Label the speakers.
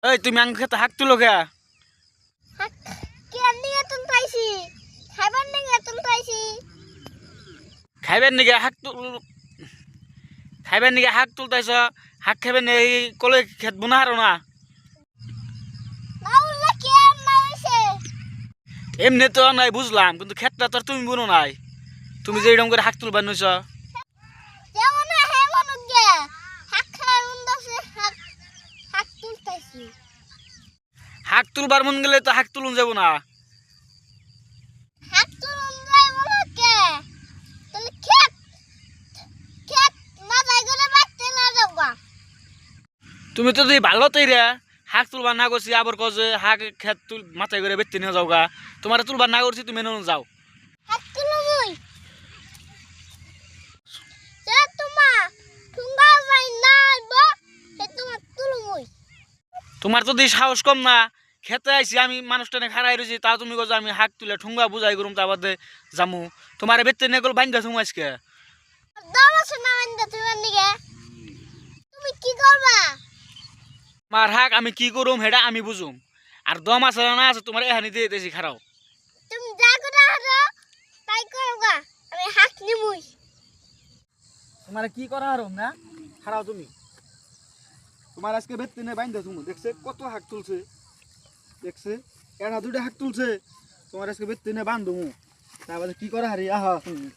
Speaker 1: এই তুমি আঙ্গ খেতে হাক তুলো কে? খাইবেন নাকি হাক তুলতাইছ? হাক খাইবেন এই কলে খেত বোনা হারো না? এমনি তো নাই বুঝলাম, কিন্তু ক্ষেতটা তো আর তুমি বুনো নাই। তুমি যে এরকম করে হাক তুলবার নইছ। হাক তুলবার মন গেলে তো হাক তুলুন যাব না। তুমি তো যদি ভালো তৈরা হাক তুলবার না করছি, আবার কজে হাক খেত তুল মাথায় করে বেতে নিয়ে যাও গা। তোমার তুলবার না করছি, তুমি এনে যাও। তোমার তো সাহস কম না। খেতে আইছি আমি, মানুষটানে খাড়াই রয়েছি, তা তুমি কজো আমি হাক তুলে ঠুঙ্গা বুঝাই করুম, তা বাদে যামু। তোমার বেতে নিয়ে গেল বাইন্দা তুমি আজকে। আমার হাক আমি কি করুম হেডা আমি বুঝুম। আর দম আছে না আছে তোমার এহানি দিয়ে দিয়েছি, খারাও। তোমার কি করা হারম না, খারাও তুমি। তোমার আজকে বেতে নিয়ে বাইন্দা তুমি দেখছে কত হাক তুলছে, দেখছে এরা দুটো হাক তুলছে। তোমার আজকে বেতে নিয়ে বান্ধবু, তা বাদে কি করা হারি আহা তুমি।